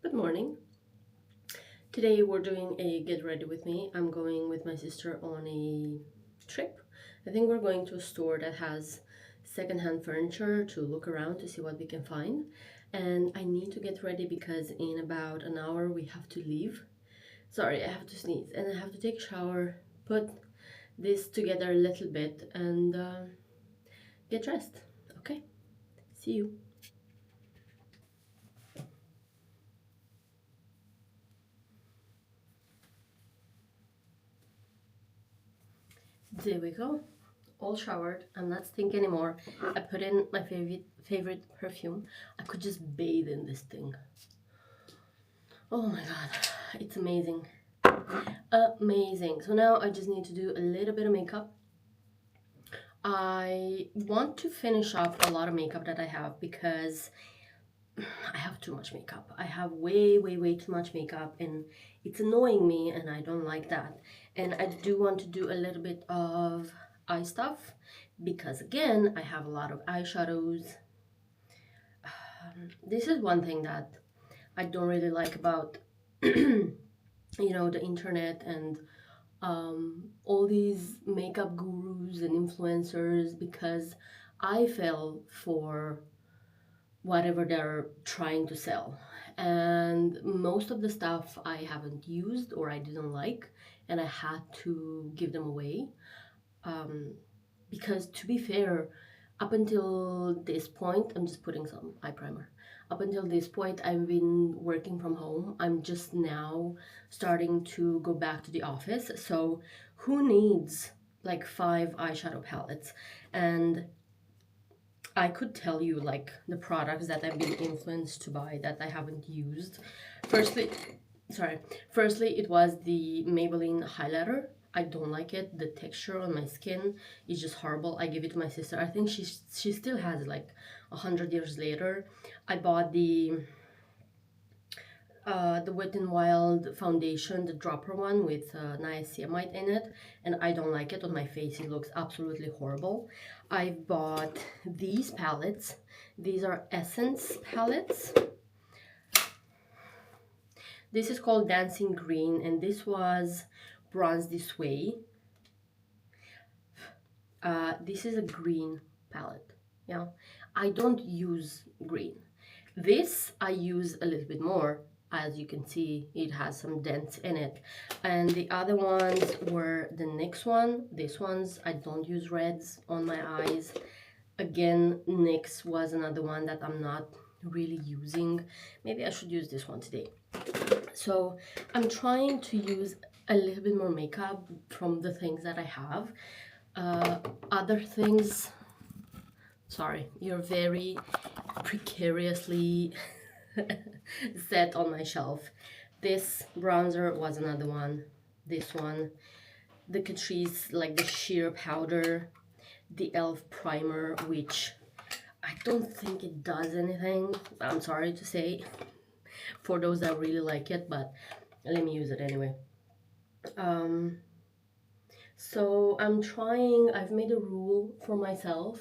Good morning. Today we're doing a get ready with me. I'm going with my sister on a trip. I think we're going to a store that has secondhand furniture to look around to see what we can find. And I need to get ready because in about an hour we have to leave. Sorry, I have to sneeze and I have to take a shower, put this together a little bit, and get dressed. Okay, see you. There we go. All showered. I'm not stinky anymore. I put in my favorite perfume. I could just bathe in this thing. Oh my god, it's amazing. Amazing. So now I just need to do a little bit of makeup. I want to finish up a lot of makeup that I have because I have too much makeup. I have way too much makeup and it's annoying me and I don't like that. And I do want to do a little bit of eye stuff because again, I have a lot of eyeshadows. This is one thing that I don't really like about the internet and all these makeup gurus and influencers because I fell for whatever they're trying to sell. And most of the stuff I haven't used or I didn't like, and I had to give them away. Um, because to be fair, up until this point, I'm just putting some eye primer. Up until this point, I've been working from home. I'm just now starting to go back to the office. So who needs like 5 eyeshadow palettes? And I could tell you like the products that I've been influenced to buy that I haven't used. Firstly, sorry. Firstly, it was the Maybelline highlighter. I don't like it. The texture on my skin is just horrible. I give it to my sister. I think she still has it like 100 years later. I bought the Wet n Wild foundation, the dropper one with niacinamide in it, and I don't like it. On my face, it looks absolutely horrible. I've bought these palettes. These are Essence palettes. This is called Dancing Green, and this was Bronze This Way. This is a green palette. Yeah, I don't use green. This I use a little bit more. As you can see, it has some dents in it. And the other ones were the NYX one. These ones, I don't use reds on my eyes. Again, NYX was another one that I'm not really using. Maybe I should use this one today. So I'm trying to use a little bit more makeup from the things that I have. Other things, sorry, you're very precariously set on my shelf. This bronzer was another one. This one, the Catrice, like the sheer powder, the e.l.f. primer, which I don't think it does anything. I'm sorry to say for those that really like it, but let me use it anyway. So I've made a rule for myself.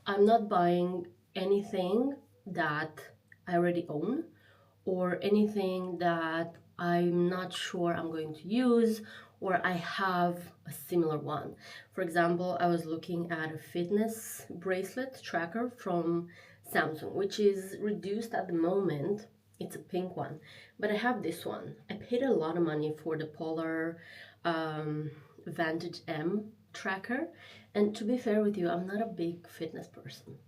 I'm not buying anything that I already own or anything that I'm not sure I'm going to use or I have a similar one. For example, I was looking at a fitness bracelet tracker from Samsung, which is reduced at the moment. It's a pink one, but I have this one. I paid a lot of money for the Polar Vantage M tracker, and to be fair with you, I'm not a big fitness person.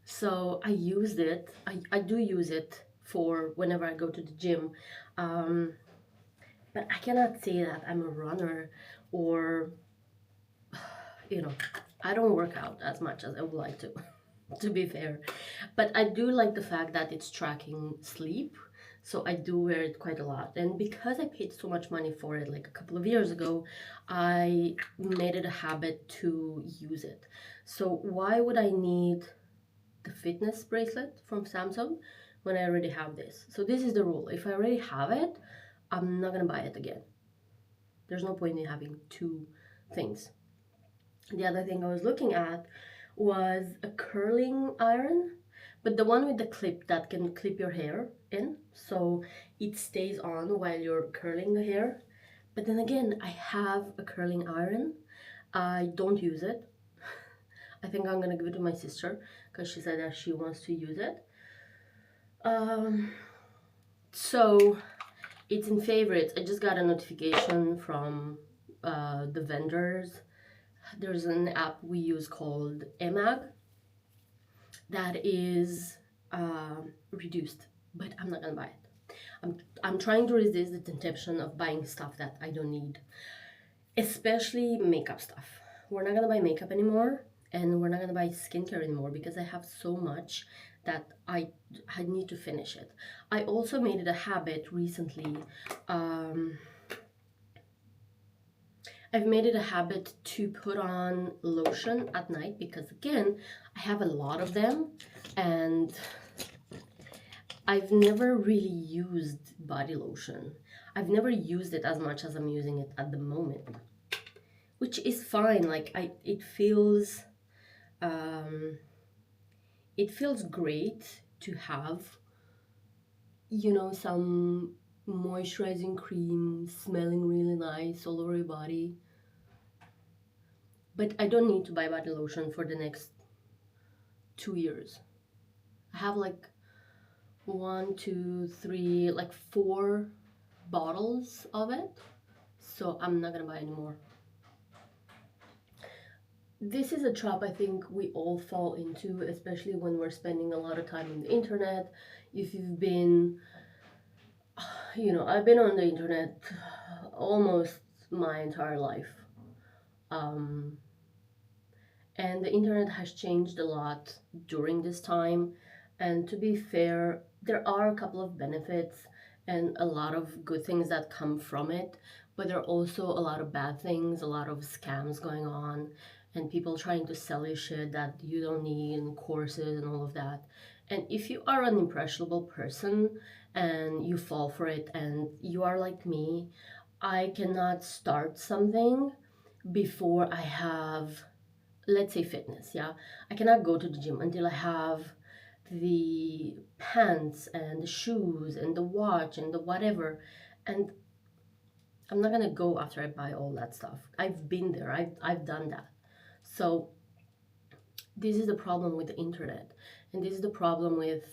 So I used it. I do use it for whenever I go to the gym. Um, but I cannot say that I'm a runner or, you know, I don't work out as much as I would like to be fair. But I do like the fact that it's tracking sleep. So I do wear it quite a lot. And because I paid so much money for it like a couple of years ago, I made it a habit to use it. So why would I need the fitness bracelet from Samsung when I already have this? So this is the rule. If I already have it, I'm not gonna buy it again. There's no point in having two things. The other thing I was looking at was a curling iron, but the one with the clip that can clip your hair in, so it stays on while you're curling the hair. But then again, I have a curling iron. I don't use it. I think I'm gonna give it to my sister because she said that she wants to use it. So it's in favorites. I just got a notification from the vendors. There's an app we use called Emag that is reduced, but I'm not gonna buy it. I'm trying to resist the temptation of buying stuff that I don't need, especially makeup stuff. We're not gonna buy makeup anymore, and we're not gonna buy skincare anymore because I have so much that I need to finish it. I also made it a habit recently. I've made it a habit to put on lotion at night because, again, I have a lot of them and I've never really used body lotion. I've never used it as much as I'm using it at the moment, which is fine. Like it feels great to have, you know, some moisturizing cream smelling really nice all over your body. But I don't need to buy body lotion for the next 2 years. I have like 1, 2, 3, like 4 bottles of it, so I'm not gonna buy anymore. This is a trap I think we all fall into, especially when we're spending a lot of time on the internet. If you've been, you know, I've been on the internet almost my entire life. And the internet has changed a lot during this time. And to be fair, there are a couple of benefits and a lot of good things that come from it, but there are also a lot of bad things, a lot of scams going on, and people trying to sell you shit that you don't need, and courses and all of that. And if you are an impressionable person and you fall for it and you are like me, I cannot start something before I have, let's say, fitness. Yeah, I cannot go to the gym until I have the pants and the shoes and the watch and the whatever. And I'm not gonna go after I buy all that stuff. I've been there. I've done that. So this is the problem with the internet, and this is the problem with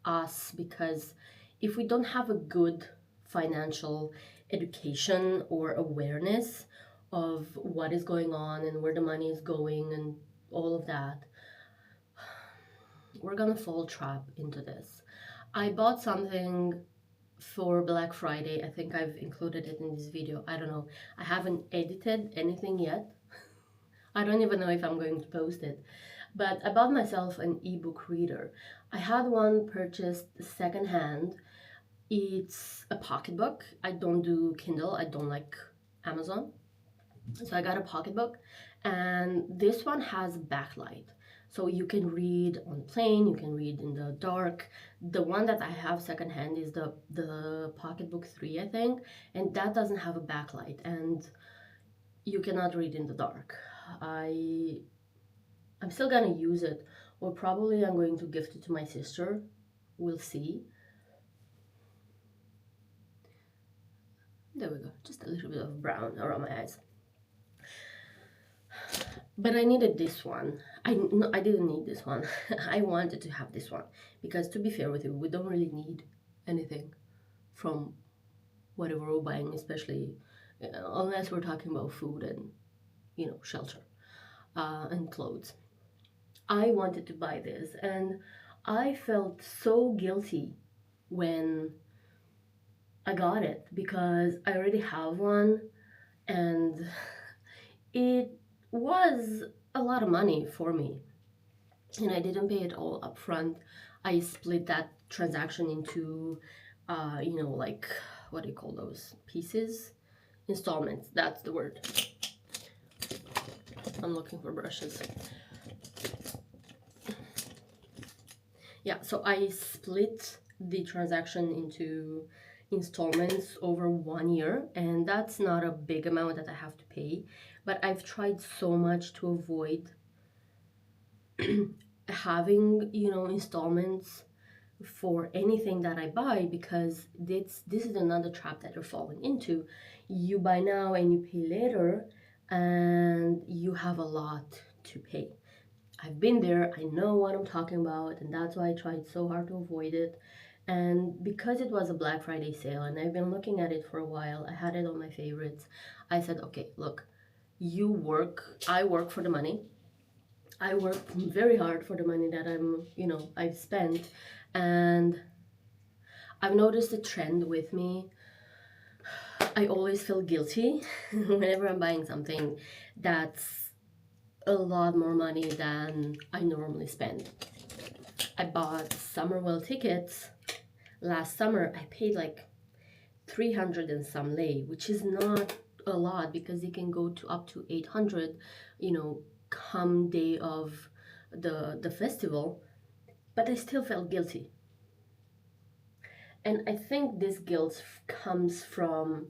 us, because if we don't have a good financial education or awareness of what is going on and where the money is going and all of that, we're gonna fall trap into this. I bought something for Black Friday. I think I've included it in this video. I don't know. I haven't edited anything yet. I don't even know if I'm going to post it. But I bought myself an ebook reader. I had one purchased secondhand. It's a pocketbook. I don't do Kindle. I don't like Amazon. So I got a pocketbook, and this one has backlight. So you can read on the plane, you can read in the dark. The one that I have secondhand is the Pocketbook 3, I think, and that doesn't have a backlight, and you cannot read in the dark. I'm still gonna use it, or probably I'm going to gift it to my sister. We'll see. There we go, just a little bit of brown around my eyes. But I needed this one. No, I didn't need this one. I wanted to have this one because, to be fair with you, we don't really need anything from whatever we're buying, especially unless we're talking about food and, you know, shelter and clothes. I wanted to buy this, and I felt so guilty when I got it because I already have one, and it was a lot of money for me, and I didn't pay it all up front. I split that transaction into, you know, like, what do you call those pieces? Installments, that's the word. I'm looking for brushes. Yeah, so I split the transaction into installments over 1 year, and that's not a big amount that I have to pay, but I've tried so much to avoid having, installments for anything that I buy, because this is another trap that you're falling into. You buy now and you pay later, and you have a lot to pay. I've been there, I know what I'm talking about, and that's why I tried so hard to avoid it. And because it was a Black Friday sale and I've been looking at it for a while, I had it on my favorites. I said, okay, look, I work for the money. I work very hard for the money that I've spent. And I've noticed a trend with me. I always feel guilty whenever I'm buying something that's a lot more money than I normally spend. I bought Summerwell tickets last summer. I paid like 300 and some lei, which is not a lot because you can go to up to 800, come day of the festival. But I still felt guilty. And I think this guilt comes from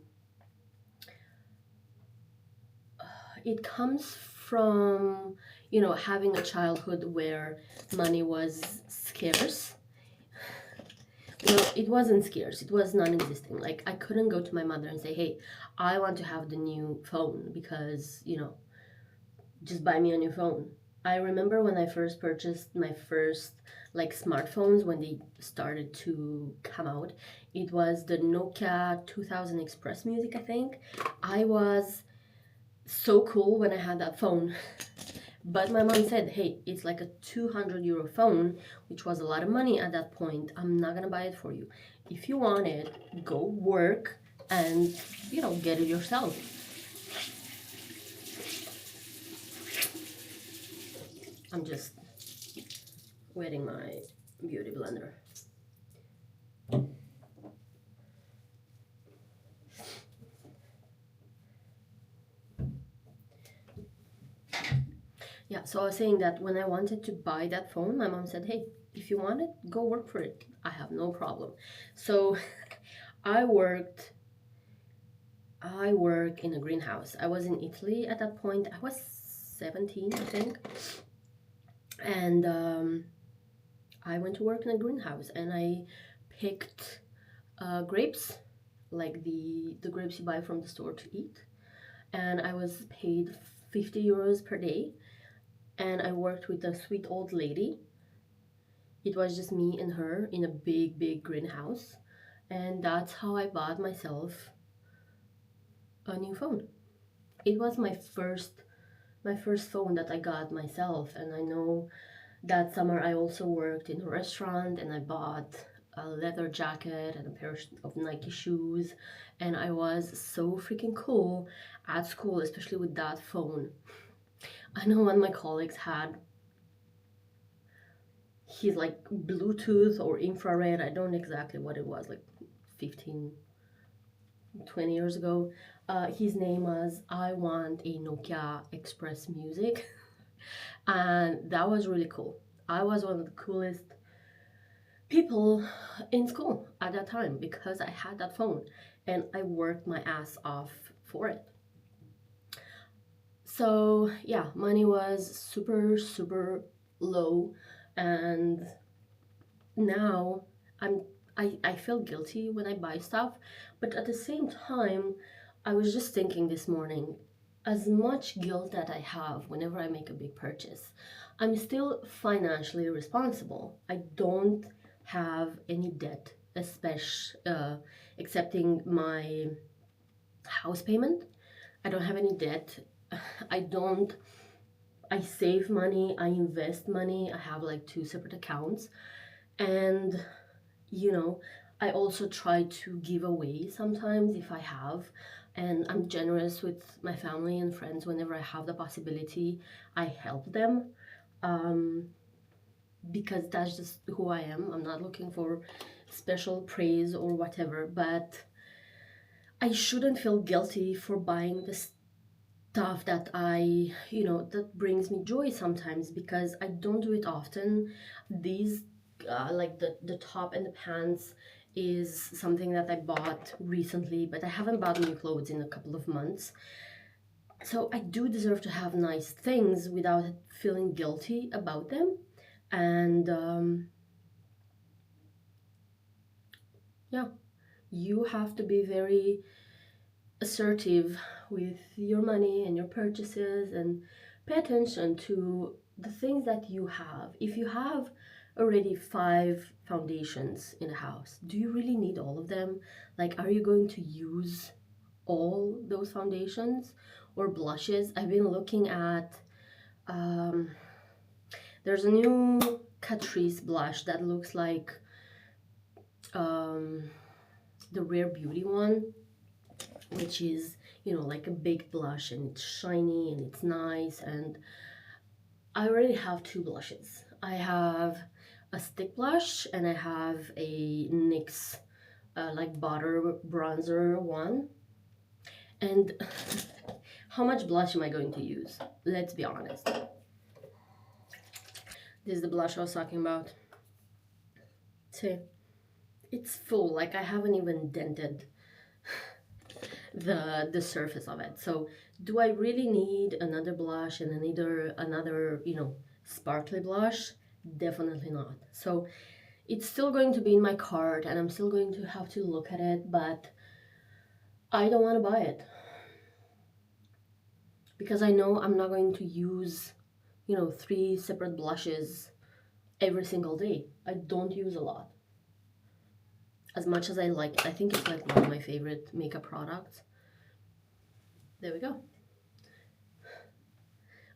having a childhood where money was scarce. It wasn't scarce, it was non-existing. Like, I couldn't go to my mother and say, hey, I want to have the new phone because, just buy me a new phone. I remember when I first purchased my first like smartphones when they started to come out. It was the Nokia 2000 Express Music, I think. I was so cool when I had that phone. But my mom said, hey, it's like a 200 euro phone, which was a lot of money at that point. I'm not gonna buy it for you. If you want it, go work and, get it yourself. I'm just wetting my beauty blender. Yeah, so I was saying that when I wanted to buy that phone, my mom said, hey, if you want it, go work for it. I have no problem. So I work in a greenhouse. I was in Italy at that point. I was 17, I think. And I went to work in a greenhouse and I picked grapes, like the grapes you buy from the store to eat. And I was paid 50 euros per day. And I worked with a sweet old lady. It was just me and her in a big, big greenhouse. And that's how I bought myself a new phone. It was my first phone that I got myself. And I know that summer I also worked in a restaurant and I bought a leather jacket and a pair of Nike shoes. And I was so freaking cool at school, especially with that phone. I know one of my colleagues had his like Bluetooth or infrared, I don't know exactly what it was, like 15, 20 years ago. His name was I Want a Nokia Express Music. And that was really cool. I was one of the coolest people in school at that time because I had that phone and I worked my ass off for it. So yeah, money was super, super low, and now I feel guilty when I buy stuff, but at the same time, I was just thinking this morning, as much guilt that I have whenever I make a big purchase, I'm still financially responsible. I don't have any debt, especially excepting my house payment. I don't have any debt. I don't I save money, I invest money. I have like two separate accounts. And you know, I also try to give away sometimes if I have. And I'm generous with my family and friends whenever I have the possibility. I help them um, because that's just who I am. I'm not looking for special praise or whatever, but I shouldn't feel guilty for buying the stuff that that brings me joy sometimes because I don't do it often. These, like the top and the pants, is something that I bought recently, but I haven't bought new clothes in a couple of months. So I do deserve to have nice things without feeling guilty about them. And yeah, you have to be very assertive with your money and your purchases, and pay attention to the things that you have. If you have already 5 foundations in a house, do you really need all of them? Like, are you going to use all those foundations? Or blushes? I've been looking at um, there's a new Catrice blush that looks like um, the Rare Beauty one, which is, you know, like a big blush, and it's shiny and it's nice. And I already have 2 blushes. I have a stick blush and I have a NYX like butter bronzer one. And how much blush am I going to use? Let's be honest. This is the blush I was talking about. See, it's full, like I haven't even dented the surface of it. So do I really need another blush and another, you know, sparkly blush? Definitely not. So it's still going to be in my cart and I'm still going to have to look at it, but I don't want to buy it because I know I'm not going to use, you know, 3 separate blushes every single day. I don't use a lot. As much as I like it, I think it's like one of my favorite makeup products. There we go.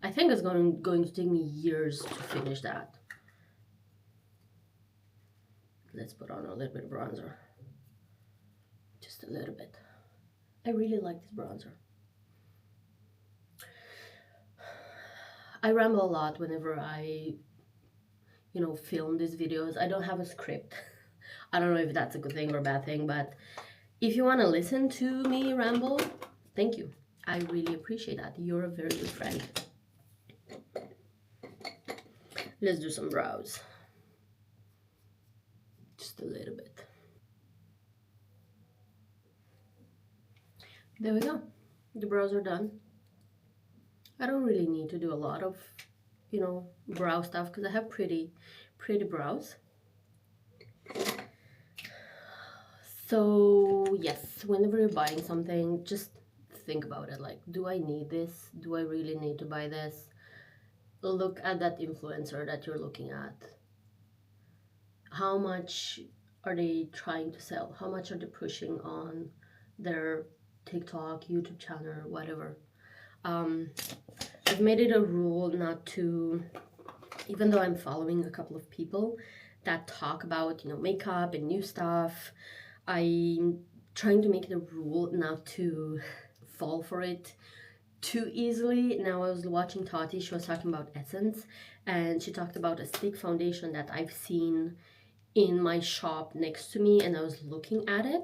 I think it's going to take me years to finish that. Let's put on a little bit of bronzer. Just a little bit. I really like this bronzer. I ramble a lot whenever I, you know, film these videos. I don't have a script. I don't know if that's a good thing or a bad thing, but if you want to listen to me ramble, thank you. I really appreciate that. You're a very good friend. Let's do some brows. Just a little bit. There we go. The brows are done. I don't really need to do a lot of, you know, brow stuff because I have pretty brows. So yes, whenever you're buying something, just think about it. Like, do I need this? Do I really need to buy this? Look at that influencer that you're looking at. How much are they trying to sell? How much are they pushing on their TikTok, YouTube channel, whatever? I've made it a rule not to, even though I'm following a couple of people that talk about, you know, makeup and new stuff, I'm trying to make it a rule not to fall for it too easily. Now I was watching Tati, she was talking about Essence, and she talked about a stick foundation that I've seen in my shop next to me, and I was looking at it.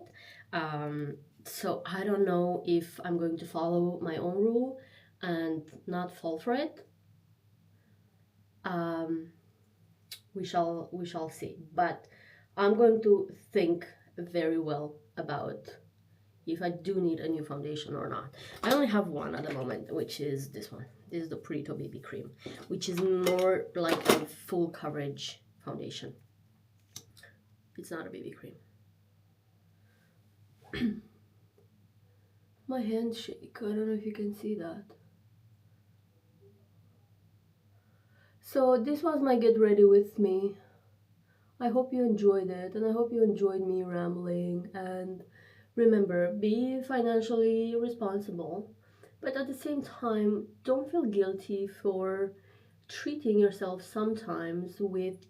So I don't know if I'm going to follow my own rule and not fall for it. We shall see, but I'm going to think very well about if I do need a new foundation or not. I only have one at the moment, which is this one. This is the Purito BB Cream, which is more like a full coverage foundation. It's not a BB cream. My hands shake. I don't know if you can see that. So this was my get ready with me. I hope you enjoyed it, and I hope you enjoyed me rambling. And remember, be financially responsible, but at the same time, don't feel guilty for treating yourself sometimes with,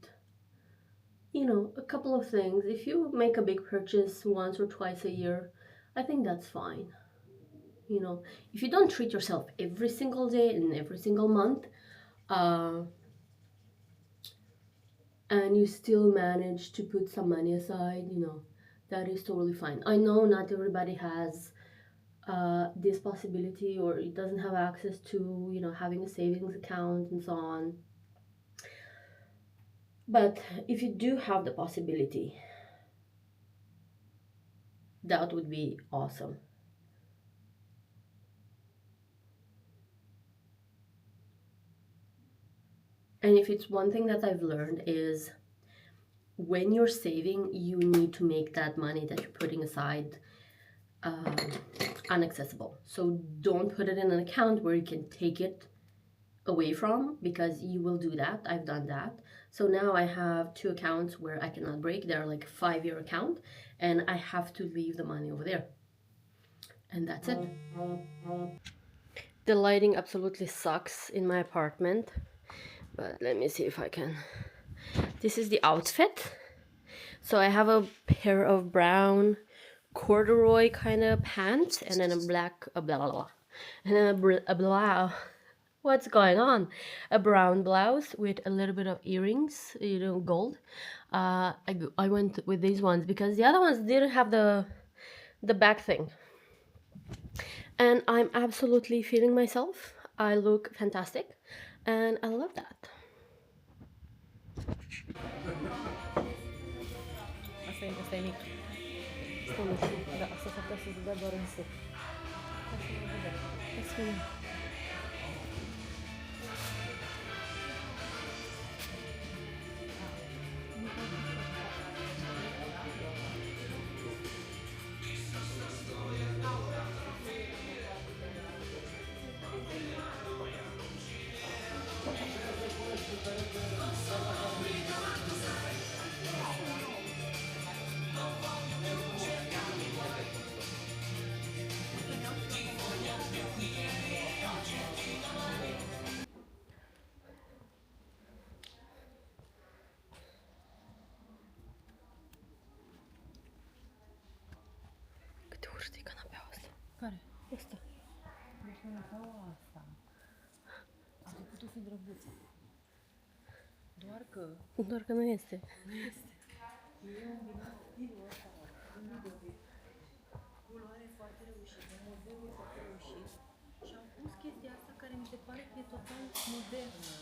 you know, a couple of things. If you make a big purchase once or twice a year, I think that's fine. You know, if you don't treat yourself every single day and every single month, uh, and you still manage to put some money aside, you know, that is totally fine. I know not everybody has this possibility, or it doesn't have access to, you know, having a savings account and so on. But if you do have the possibility, that would be awesome. And if it's one thing that I've learned is when you're saving, you need to make that money that you're putting aside um, inaccessible. So don't put it in an account where you can take it away from, because you will do that. I've done that. So now I have two accounts where I cannot break. They're like 5-year account, and I have to leave the money over there. And that's it. The lighting absolutely sucks in my apartment, but let me see if I can. This is the outfit. So I have a pair of brown corduroy kind of pants, and then a black blah, blah, blah. And then a blah. What's going on? A brown blouse with a little bit of earrings, you know, gold. I went with these ones because the other ones didn't have the back thing. And I'm absolutely feeling myself. I look fantastic, and I love that. Asta e mic. Asta e mic. Da, asta s-ar putea să-ți dea doar în sec. Asta e mic. Câte ori știi canapeaua asta? Care? Asta. Deci canapeaua asta a făcut-o fi drăguță. Doar că nu este. Nu este. Eu am îmbinat stilul ăsta, culoare foarte reușită, modelul foarte reușit și am pus chestia asta care mi se pare că e total modernă.